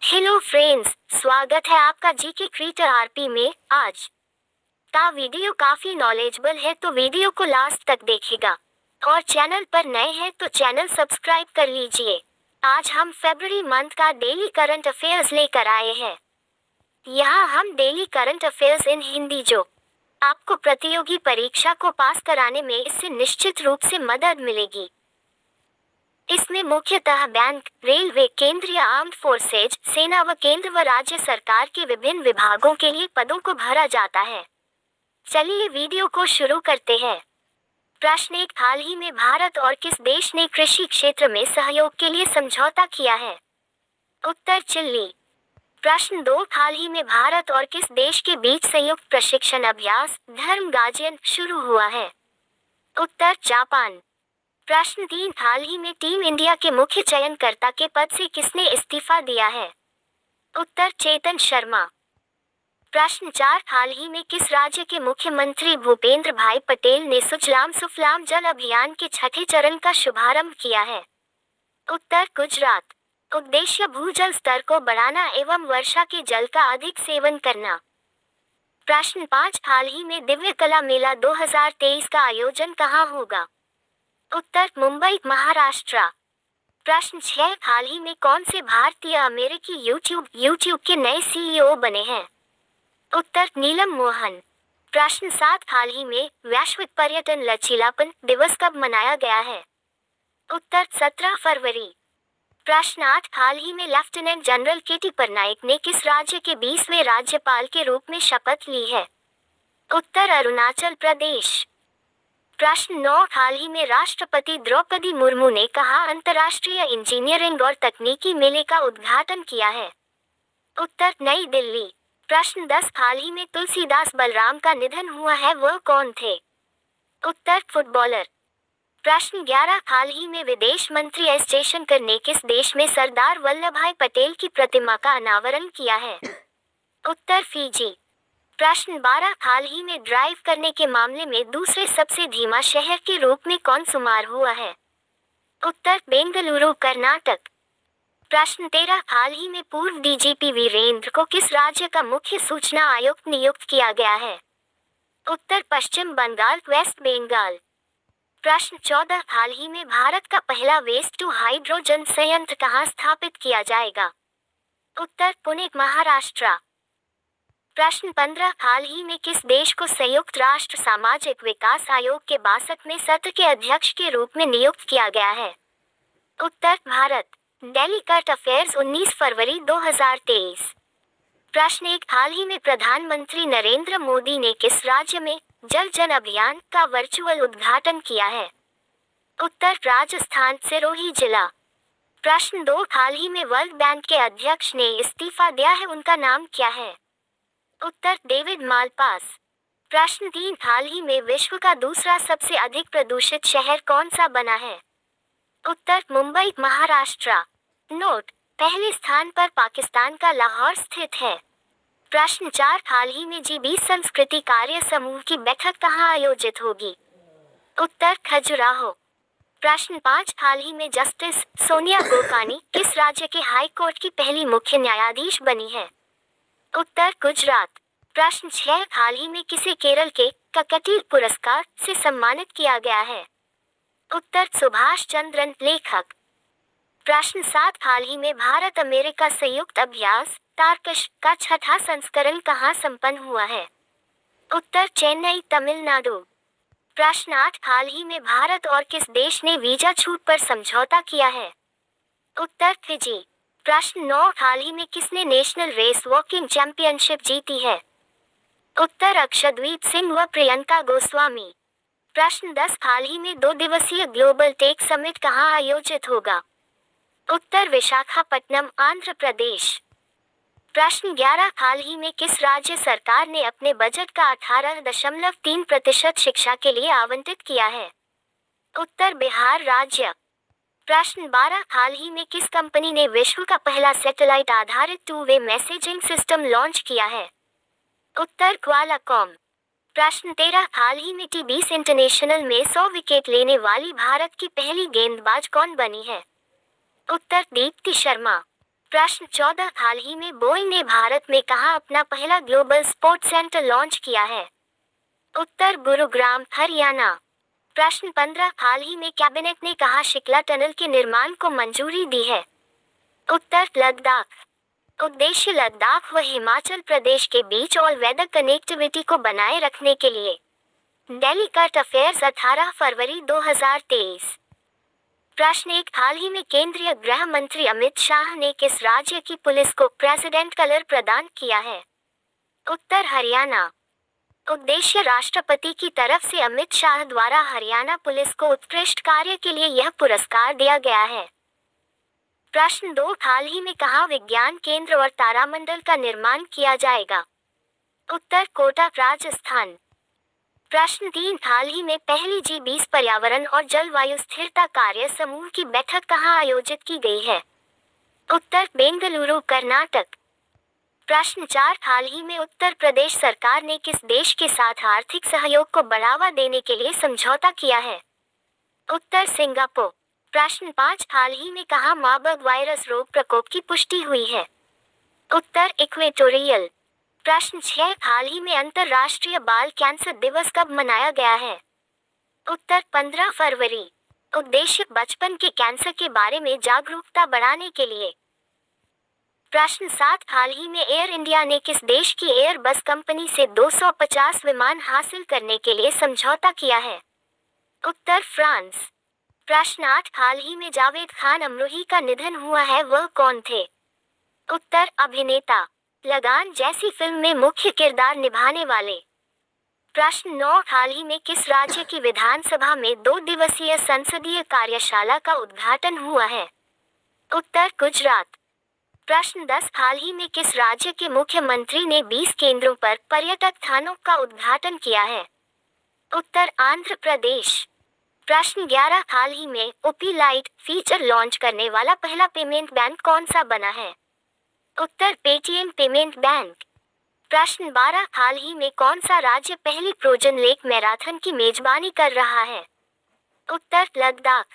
Hello friends, स्वागत है आपका जीके क्रिएटर आरपी में। आज का वीडियो काफी नॉलेजेबल है तो वीडियो को लास्ट तक देखिएगा और चैनल पर नए हैं तो चैनल सब्सक्राइब कर लीजिए। आज हम फरवरी मंथ का डेली करंट अफेयर्स लेकर आए हैं। यहाँ हम daily current affairs in Hindi जो आपको प्रतियोगी परीक्षा को पास कराने में इससे निश्चित रूप से मदद मिलेगी। इसमें मुख्यतः बैंक, रेलवे, केंद्रीय आर्म्ड फोर्सेज, सेना व केंद्र व राज्य सरकार के विभिन्न विभागों के लिए पदों को भरा जाता है। चलिए वीडियो को शुरू करते हैं। प्रश्न 1, हाल ही में भारत और किस देश ने कृषि क्षेत्र में सहयोग के लिए समझौता किया है? उत्तर चिली। प्रश्न 2, हाल ही में भारत और किस देश के बीच संयुक्त प्रशिक्षण अभ्यास धर्म गाजियन शुरू हुआ है? उत्तर जापान। प्रश्न 3, हाल ही में टीम इंडिया के मुख्य चयनकर्ता के पद से किसने इस्तीफा दिया है? उत्तर चेतन शर्मा। प्रश्न 4, हाल ही में किस राज्य के मुख्यमंत्री भूपेंद्र भाई पटेल ने सुजलाम सुफलाम जल अभियान के छठे चरण का शुभारंभ किया है? उत्तर गुजरात। उद्देश्य भूजल स्तर को बढ़ाना एवं वर्षा के जल का अधिक सेवन करना। प्रश्न 5, हाल ही में दिव्य कला मेला 2023 का आयोजन कहाँ होगा? उत्तर मुंबई, महाराष्ट्र। प्रश्न 6, हाल ही में कौन से भारतीय अमेरिकी यूट्यूब के नए सीईओ बने हैं? उत्तर नीलम मोहन। प्रश्न 7, हाल ही में वैश्विक पर्यटन लचीलापन दिवस कब मनाया गया है? उत्तर 17 फरवरी। प्रश्न 8, हाल ही में लेफ्टिनेंट जनरल केटी पटनायक ने किस राज्य के 20वें राज्यपाल के रूप में शपथ ली है? उत्तर अरुणाचल प्रदेश। प्रश्न 9, हाल ही में राष्ट्रपति द्रौपदी मुर्मू ने कहाँ अंतर्राष्ट्रीय इंजीनियरिंग और तकनीकी मेले का उद्घाटन किया है? उत्तर नई दिल्ली। प्रश्न 10, हाल ही में तुलसीदास बलराम का निधन हुआ है, वह कौन थे? उत्तर फुटबॉलर। प्रश्न 11, हाल ही में विदेश मंत्री एस जयशंकर ने किस देश में सरदार वल्लभभाई पटेल की प्रतिमा का अनावरण किया है? उत्तर फिजी। प्रश्न 12, हाल ही में ड्राइव करने के मामले में दूसरे सबसे धीमा शहर के रूप में कौन शुमार हुआ है? उत्तर बेंगलुरु, कर्नाटक। प्रश्न 13, हाल ही में पूर्व डीजीपी वीरेंद्र को किस राज्य का मुख्य सूचना आयुक्त नियुक्त किया गया है? उत्तर पश्चिम बंगाल, वेस्ट बंगाल। प्रश्न 14, हाल ही में भारत का पहला वेस्ट टू हाइड्रोजन संयंत्र कहाँ स्थापित किया जाएगा? उत्तर पुणे, महाराष्ट्र। प्रश्न 15, हाल ही में किस देश को संयुक्त राष्ट्र सामाजिक विकास आयोग के 62वें सत्र के अध्यक्ष के रूप में नियुक्त किया गया है? उत्तर भारत। डेली करंट अफेयर्स 19 फरवरी 2023। प्रश्न 1, हाल ही में प्रधानमंत्री नरेंद्र मोदी ने किस राज्य में जल जन अभियान का वर्चुअल उद्घाटन किया है? उत्तर राजस्थान, सिरोही जिला। प्रश्न 2, हाल ही में वर्ल्ड बैंक के अध्यक्ष ने इस्तीफा दिया है, उनका नाम क्या है? उत्तर डेविड मालपास। प्रश्न 3, हाल ही में विश्व का दूसरा सबसे अधिक प्रदूषित शहर कौन सा बना है? उत्तर मुंबई, महाराष्ट्र। नोट, पहले स्थान पर पाकिस्तान का लाहौर स्थित है। प्रश्न 4, हाल ही में जी20 संस्कृति कार्य समूह की बैठक कहाँ आयोजित होगी? उत्तर खजुराहो। प्रश्न 5, हाल ही में जस्टिस सोनिया गोकानी किस राज्य के हाई कोर्ट की पहली मुख्य न्यायाधीश बनी है? उत्तर गुजरात। प्रश्न 6, हाल ही में किसे केरल के ककटील पुरस्कार से सम्मानित किया गया है? उत्तर सुभाष चंद्रन, लेखक। प्रश्न 7, हाल ही में भारत अमेरिका संयुक्त अभ्यास तारकश का छठा संस्करण कहाँ संपन्न हुआ है? उत्तर चेन्नई, तमिलनाडु। प्रश्न 8, हाल ही में भारत और किस देश ने वीजा छूट पर समझौता किया है? उत्तर फिजी। प्रश्न 9, हाल ही में किसने नेशनल रेस वॉकिंग चैंपियनशिप जीती है? उत्तर अक्षदीप सिंह व प्रियंका गोस्वामी। प्रश्न 10, हाल ही में 2 दिवसीय ग्लोबल टेक समिट कहाँ आयोजित होगा? उत्तर विशाखापट्टनम, आंध्र प्रदेश। प्रश्न 11, हाल ही में किस राज्य सरकार ने अपने बजट का 18.3% शिक्षा के लिए आवंटित किया है? उत्तर बिहार राज्य। प्रश्न 12, हाल ही में किस कंपनी ने विश्व का पहला सैटेलाइट आधारित two way messaging system launch किया है? उत्तर क्वालाकॉम। प्रश्न 13, हाल ही में टी20 इंटरनेशनल में 100 विकेट लेने वाली भारत की पहली गेंदबाज कौन बनी है? उत्तर दीप्ति शर्मा। प्रश्न 14 हाल ही में बोइंग ने भारत में कहाँ अपना पहला ग्लोबल स्पोर्ट्स सेंटर लॉन्च किया है? उत्तर गुरुग्राम, हरियाणा। प्रश्न 15 हाल ही में कैबिनेट ने कहाँ शिकला टनल के निर्माण को मंजूरी दी है? उत्तर लद्दाख। उद्देश्य लद्दाख व हिमाचल प्रदेश के बीच ऑल वेदर कनेक्टिविटी को बनाए रखने के लिए। दिल्ली करंट अफेयर्स 18 फरवरी 2023। प्रश्न 1 हाल ही में केंद्रीय गृह मंत्री अमित शाह ने किस राज्य की पुलिस को प्रेसिडेंट कलर प्रदान किया है? उत्तर हरियाणा। उद्देश्य राष्ट्रपति की तरफ से अमित शाह द्वारा हरियाणा पुलिस को उत्कृष्ट कार्य के लिए यह पुरस्कार दिया गया है। प्रश्न 2 हाल ही में कहाँ विज्ञान केंद्र और तारामंडल का निर्माण किया जाएगा? उत्तर कोटा, राजस्थान। प्रश्न 3 हाल ही में पहली G20 पर्यावरण और जलवायु स्थिरता कार्य समूह की बैठक कहाँ आयोजित की गई है? उत्तर बेंगलुरु, कर्नाटक। प्रश्न 4 हाल ही में उत्तर प्रदेश सरकार ने किस देश के साथ आर्थिक सहयोग को बढ़ावा देने के लिए समझौता किया है? उत्तर सिंगापुर। प्रश्न 5 हाल ही में कहाँ मार्बर्ग वायरस रोग प्रकोप की पुष्टि हुई है? उत्तर इक्वेटोरियल। प्रश्न 6 हाल ही में अंतर्राष्ट्रीय बाल कैंसर दिवस कब मनाया गया है? उत्तर 15 फरवरी। उद्देश्य बचपन के कैंसर के बारे में जागरूकता बढ़ाने के लिए। प्रश्न 7 हाल ही में एयर इंडिया ने किस देश की एयर बस कंपनी से 250 विमान हासिल करने के लिए समझौता किया है? उत्तर फ्रांस। प्रश्न 8 हाल ही में जावेद खान अमरोही का निधन हुआ है, वह कौन थे? उत्तर अभिनेता, लगान जैसी फिल्म में मुख्य किरदार निभाने वाले। प्रश्न 9 हाल ही में किस राज्य की विधानसभा में 2 दिवसीय संसदीय कार्यशाला का उद्घाटन हुआ है? उत्तर गुजरात। प्रश्न 10 हाल ही में किस राज्य के मुख्यमंत्री ने 20 केंद्रों पर पर्यटक स्थानों का उद्घाटन किया है? उत्तर आंध्र प्रदेश। प्रश्न 11 हाल ही में ओपी लाइट फीचर लॉन्च करने वाला पहला पेमेंट बैंक कौन सा बना है? उत्तर पेटीएम पेमेंट बैंक। प्रश्न 12 हाल ही में कौन सा राज्य पहली फ्रोजन लेक मैराथन की मेजबानी कर रहा है? उत्तर लद्दाख।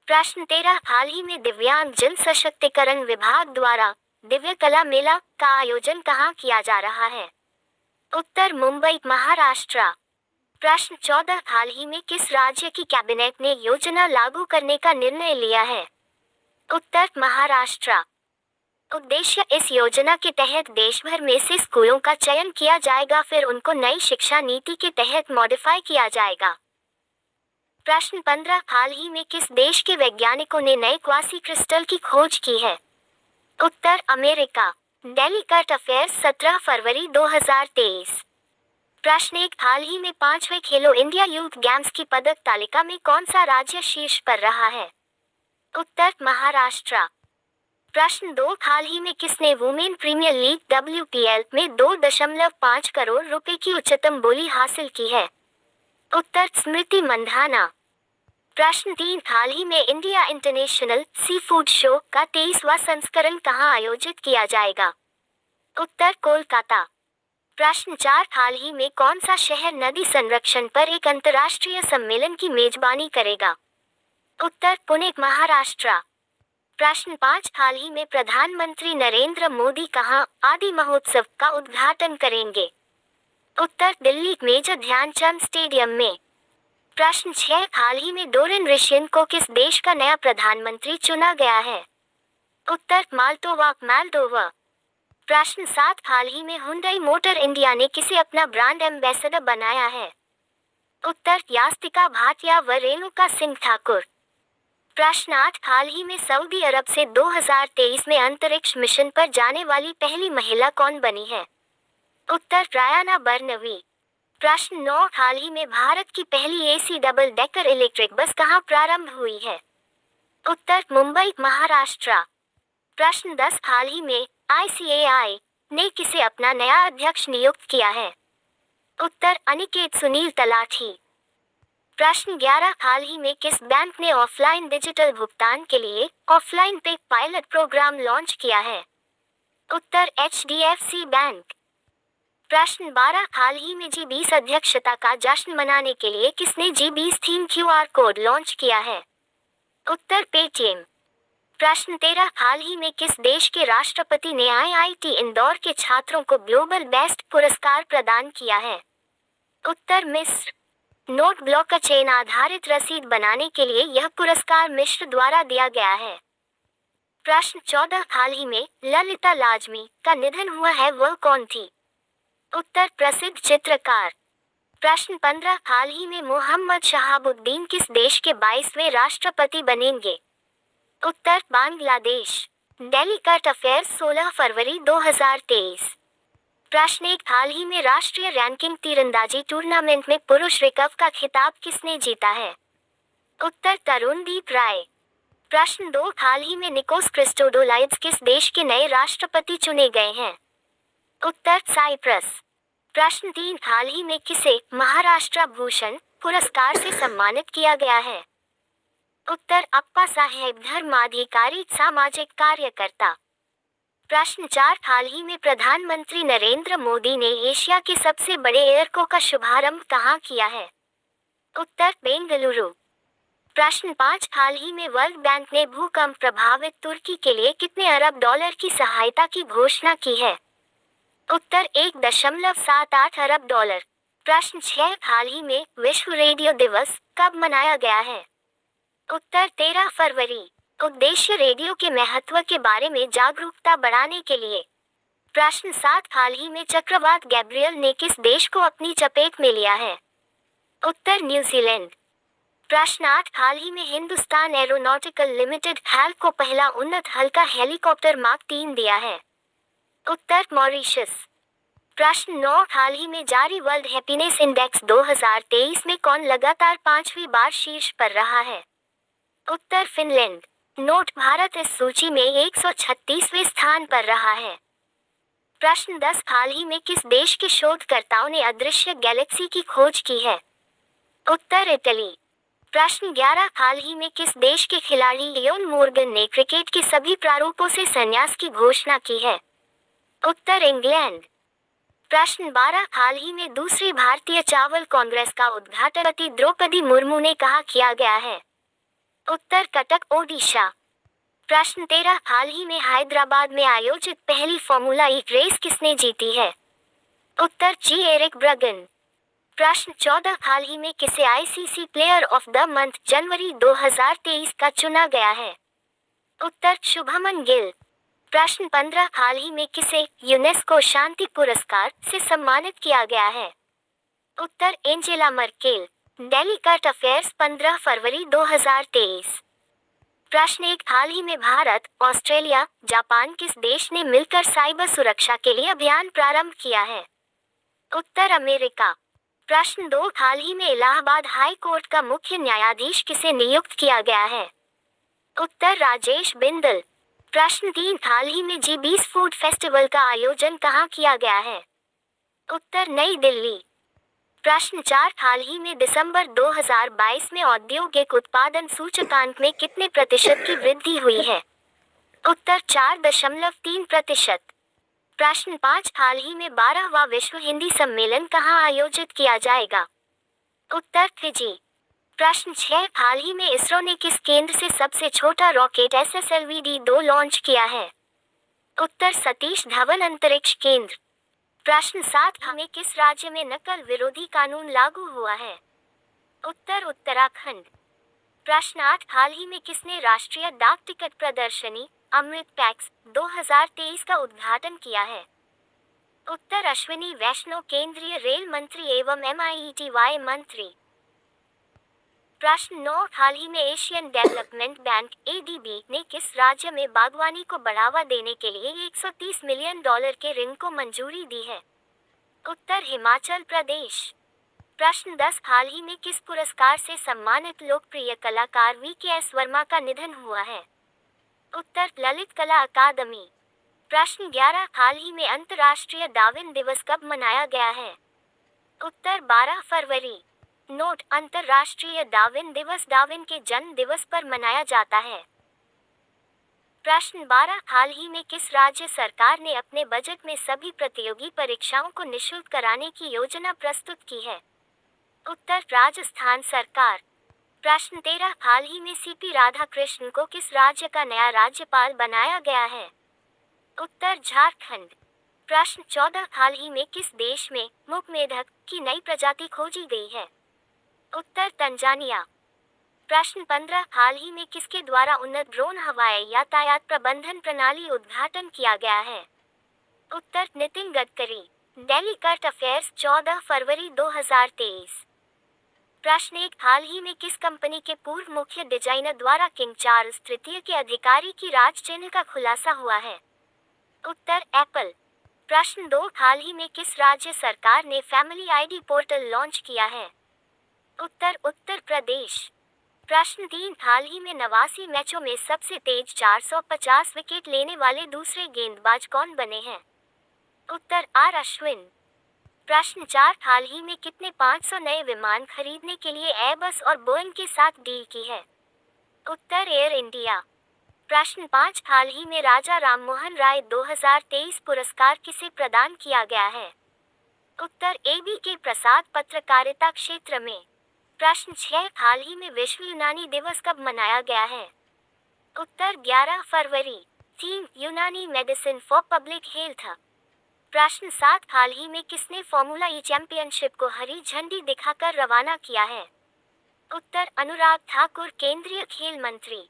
प्रश्न 13 हाल ही में दिव्यांग जन सशक्तिकरण विभाग द्वारा दिव्य कला मेला का आयोजन कहाँ किया जा रहा है? उत्तर मुंबई, महाराष्ट्र। प्रश्न 14 हाल ही में किस राज्य की कैबिनेट ने योजना लागू करने का निर्णय लिया है? उत्तर महाराष्ट्र। उद्देश्य इस योजना के तहत देश भर में से स्कूलों का चयन किया जाएगा, फिर उनको नई शिक्षा नीति के तहत मॉडिफाई किया जाएगा। प्रश्न 15 हाल ही में किस देश के वैज्ञानिकों ने नए क्वासी क्रिस्टल की खोज की है? उत्तर अमेरिका। दिल्ली करंट अफेयर्स 17 फरवरी 2023। प्रश्न 1 हाल ही में 5वें खेलो इंडिया यूथ गेम्स की पदक तालिका में कौन सा राज्य शीर्ष पर रहा है? उत्तर महाराष्ट्र। प्रश्न 2 हाल ही में किसने वुमेन प्रीमियर लीग WPL में 2.5 करोड़ रुपए की उच्चतम बोली हासिल की है? उत्तर स्मृति मंधाना। प्रश्न 3 हाल ही में India international sea food show का 23वां संस्करण कहाँ आयोजित किया जाएगा? उत्तर कोलकाता। प्रश्न 4 हाल ही में कौन सा शहर नदी संरक्षण पर एक अंतर्राष्ट्रीय सम्मेलन की मेजबानी करेगा? उत्तर पुणे, महाराष्ट्र। प्रश्न 5 हाल ही में प्रधानमंत्री नरेंद्र मोदी कहाँ आदि महोत्सव का उद्घाटन करेंगे? उत्तर दिल्ली, मेजर ध्यानचंद स्टेडियम में। प्रश्न 6 हाल ही में डोरिन रिशियन को किस देश का नया प्रधानमंत्री चुना गया है? उत्तर माल्टोवा, मोल्डोवा। प्रश्न 7 हाल ही में हुंडई मोटर इंडिया ने किसे अपना ब्रांड एम्बेसडर बनाया है? उत्तर यास्तिका भाटिया व रेणुका सिंह ठाकुर। प्रश्न 8 हाल ही में सऊदी अरब से 2023 में अंतरिक्ष मिशन पर जाने वाली पहली महिला कौन बनी है? उत्तर रायाना बर्नवी। प्रश्न 9 हाल ही में भारत की पहली AC double decker electric bus कहाँ प्रारंभ हुई है? उत्तर मुंबई, महाराष्ट्र। प्रश्न 10 हाल ही में ICAI ने किसे अपना नया अध्यक्ष नियुक्त किया है? उत्तर अनिकेत सुनील तलाठी। प्रश्न 11 हाल ही में किस बैंक ने ऑफलाइन डिजिटल भुगतान के लिए ऑफलाइन पे पायलट प्रोग्राम लॉन्च किया है? उत्तर HDFC बैंक। प्रश्न 12 हाल ही में G20 अध्यक्षता का जश्न मनाने के लिए किसने G20 theme QR code launch किया है? उत्तर पेटीएम। प्रश्न 13, हाल ही में किस देश के राष्ट्रपति ने आईआईटी इंदौर के छात्रों को ग्लोबल बेस्ट पुरस्कार प्रदान किया है? उत्तर मिस्र। नोट ब्लॉकचेन आधारित रसीद बनाने के लिए यह पुरस्कार मिस्र द्वारा दिया गया है। प्रश्न 14, हाल ही में ललिता लाजमी का निधन हुआ है, वह कौन थी? उत्तर प्रसिद्ध चित्रकार। प्रश्न 15, हाल ही में मोहम्मद शहाबुद्दीन किस देश के 22वें राष्ट्रपति बनेंगे? उत्तर बांग्लादेश। दिल्ली करंट अफेयर्स 16 फरवरी 2023। प्रश्न 1, हाल ही में राष्ट्रीय रैंकिंग तीरंदाजी टूर्नामेंट में पुरुष रिकर्व का खिताब किसने जीता है? उत्तर तरुणदीप राय। प्रश्न 2, हाल ही में निकोस क्रिस्टोडोलाइड्स किस देश के नए राष्ट्रपति चुने गए हैं? उत्तर साइप्रस। प्रश्न 3, हाल ही में किसे महाराष्ट्र भूषण पुरस्कार से सम्मानित किया गया है? उत्तर अप्पा साहेब धर्माधिकारी सामाजिक कार्यकर्ता। प्रश्न 4, हाल ही में प्रधानमंत्री नरेंद्र मोदी ने एशिया के सबसे बड़े एयरको का शुभारंभ कहाँ किया है? उत्तर बेंगलुरु। प्रश्न 5, हाल ही में वर्ल्ड बैंक ने भूकंप प्रभावित तुर्की के लिए कितने अरब डॉलर की सहायता की घोषणा की है? उत्तर 1.78 अरब डॉलर। प्रश्न 6, हाल ही में विश्व रेडियो दिवस कब मनाया गया है? उत्तर 13 फरवरी। उद्देश्य रेडियो के महत्व के बारे में जागरूकता बढ़ाने के लिए। प्रश्न 7, हाल ही में चक्रवात गैब्रियल ने किस देश को अपनी चपेट में लिया है? उत्तर न्यूजीलैंड। प्रश्न 8, हाल ही में हिंदुस्तान एरोनॉटिकल लिमिटेड हैल को पहला उन्नत हल्का हेलीकॉप्टर मार्क 3 दिया है? उत्तर मॉरिशस। प्रश्न 9, हाल ही में जारी वर्ल्ड हैप्पीनेस इंडेक्स 2023 में कौन लगातार 5वीं बार शीर्ष पर रहा है? उत्तर फिनलैंड। नोट, भारत इस सूची में 136वें स्थान पर रहा है। प्रश्न 10, हाल ही में किस देश के शोधकर्ताओं ने अदृश्य गैलेक्सी की खोज की है? उत्तर इटली। प्रश्न 11, हाल ही में किस देश के खिलाड़ी लियोन मोर्गन ने क्रिकेट के सभी प्रारूपों से संन्यास की घोषणा की है? उत्तर इंग्लैंड। प्रश्न 12, हाल ही में दूसरी भारतीय चावल कांग्रेस का उद्घाटन राष्ट्रपति द्रौपदी मुर्मू ने कहाँ किया गया है? उत्तर कटक ओडिशा। प्रश्न 13, हाल ही में हैदराबाद में आयोजित पहली फॉर्मूला ई रेस किसने जीती है? उत्तर जी एरिक ब्रगन। प्रश्न 14, हाल ही में किसे ICC player of the month जनवरी 2023 का चुना गया है? उत्तर शुभमन गिल। प्रश्न 15, हाल ही में किसे यूनेस्को शांति पुरस्कार से सम्मानित किया गया है? उत्तर Angela Merkel. Delhi current affairs 15 फरवरी 2023। प्रश्न 1, हाल ही में भारत, ऑस्ट्रेलिया, जापान किस देश ने मिलकर साइबर सुरक्षा के लिए अभियान प्रारंभ किया है? उत्तर अमेरिका। प्रश्न 2, हाल ही में इलाहाबाद हाई कोर्ट का मुख्य न्यायाधीश किसे नियुक्त किया गया है? उत्तर राजेश बिंदल। प्रश्न 3, हाल ही में जी20 फूड फेस्टिवल का आयोजन कहाँ किया गया है? उत्तर नई दिल्ली। प्रश्न 4, हाल ही में दिसंबर 2022 में औद्योगिक उत्पादन सूचकांक में कितने प्रतिशत की वृद्धि हुई है? उत्तर 4.3%। प्रश्न 5, हाल ही में 12वां विश्व हिंदी सम्मेलन कहाँ आयोजित किया जाएगा? उत्तर फिजी। प्रश्न 6, हाल ही में इसरो ने किस केंद्र से सबसे छोटा रॉकेट SSLV-D2 लॉन्च किया है? उत्तर सतीश धवन अंतरिक्ष केंद्र। प्रश्न 7, हमें किस राज्य में नकल विरोधी कानून लागू हुआ है? उत्तर उत्तराखंड। प्रश्न 8, हाल ही में किसने राष्ट्रीय डाक टिकट प्रदर्शनी अमृत पैक्स 2023 का उद्घाटन किया है? उत्तर अश्विनी वैष्णव, केंद्रीय रेल मंत्री एवं MIETY मंत्री। प्रश्न 9, हाल ही में एशियन डेवलपमेंट बैंक ADB ने किस राज्य में बागवानी को बढ़ावा देने के लिए $130 मिलियन के ऋण को मंजूरी दी है? उत्तर हिमाचल प्रदेश। प्रश्न 10, हाल ही में किस पुरस्कार से सम्मानित लोकप्रिय कलाकार VKS वर्मा का निधन हुआ है? उत्तर ललित कला अकादमी। प्रश्न 11, हाल ही में अंतर्राष्ट्रीय डार्विन दिवस कब मनाया गया है? उत्तर 12 फरवरी। नोट, अंतर्राष्ट्रीय डार्विन दिवस डार्विन के जन्म दिवस पर मनाया जाता है। प्रश्न 12, हाल ही में किस राज्य सरकार ने अपने बजट में सभी प्रतियोगी परीक्षाओं को निःशुल्क कराने की योजना प्रस्तुत की है? उत्तर राजस्थान सरकार। प्रश्न 13, हाल ही में सीपी राधाकृष्णन को किस राज्य का नया राज्यपाल बनाया गया है? उत्तर झारखंड। प्रश्न 14, हाल ही में किस देश में मूक मेढक की नई प्रजाति खोजी गई है? उत्तर तंजानिया। प्रश्न 15, हाल ही में किसके द्वारा उन्नत ड्रोन हवाई यातायात प्रबंधन प्रणाली उद्घाटन किया गया है? उत्तर नितिन गडकरी। दिल्ली करंट अफेयर्स 14 फरवरी 2023। प्रश्न 1, हाल ही में किस कंपनी के पूर्व मुख्य डिजाइनर द्वारा किंग चार्ल्स तृतीय के अधिकारी की राज चिन्ह का खुलासा हुआ है? उत्तर एप्पल। प्रश्न 2, हाल ही में किस राज्य सरकार ने फैमिली आईडी पोर्टल लॉन्च किया है? उत्तर उत्तर प्रदेश। प्रश्न 3, हाल ही में 89 मैचों में सबसे तेज 450 विकेट लेने वाले दूसरे गेंदबाज कौन बने हैं? उत्तर आर अश्विन। प्रश्न 4, हाल ही में कितने 500 नए विमान खरीदने के लिए एयरबस और बोइंग के साथ डील की है? उत्तर एयर इंडिया। प्रश्न 5, हाल ही में राजा राममोहन राय 2023 पुरस्कार किसे प्रदान किया गया है? उत्तर एबी के प्रसाद पत्रकारिता क्षेत्र में। प्रश्न 6, हाल ही में विश्व यूनानी दिवस कब मनाया गया है? उत्तर 11 फरवरी। थीम यूनानी मेडिसिन फॉर पब्लिक हेल्थ। प्रश्न 7, हाल ही में किसने फॉर्मूला ई चैंपियनशिप को हरी झंडी दिखाकर रवाना किया है? उत्तर अनुराग ठाकुर, केंद्रीय खेल मंत्री।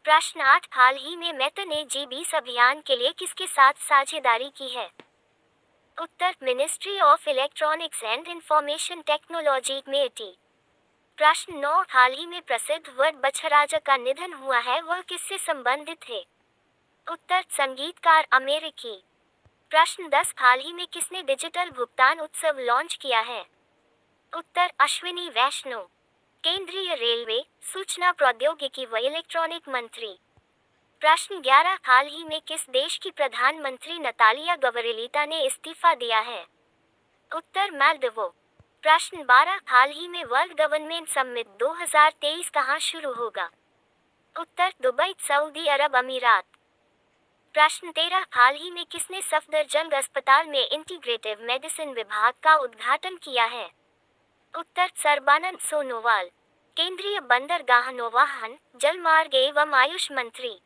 प्रश्न 8, हाल ही में मेटा ने G20 अभियान के लिए किसके साथ साझेदारी की है? उत्तर ministry of electronics and information technology MeitY. प्रश्न 9, हाल ही में प्रसिद्ध वर्ड बछराजा का निधन हुआ है, वह किससे संबंधित है? उत्तर संगीतकार अमेरिकी। प्रश्न 10, हाल ही में किसने डिजिटल भुगतान उत्सव लॉन्च किया है? उत्तर अश्विनी वैष्णव, केंद्रीय रेलवे, सूचना प्रौद्योगिकी व इलेक्ट्रॉनिक मंत्री। प्रश्न 11, हाल ही में किस देश की प्रधानमंत्री नतालिया गवरिलिटा ने इस्तीफा दिया है? उत्तर मालदीव। प्रश्न 12, हाल ही में वर्ल्ड गवर्नमेंट समिट 2023 कहाँ शुरू होगा? उत्तर दुबई, सऊदी अरब अमीरात। प्रश्न 13, हाल ही में किसने सफदरजंग अस्पताल में इंटीग्रेटिव मेडिसिन विभाग का उद्घाटन किया है? उत्तर सर्बानंद सोनोवाल, केंद्रीय बंदरगाह नौवहन, जलमार्ग एवं आयुष मंत्री।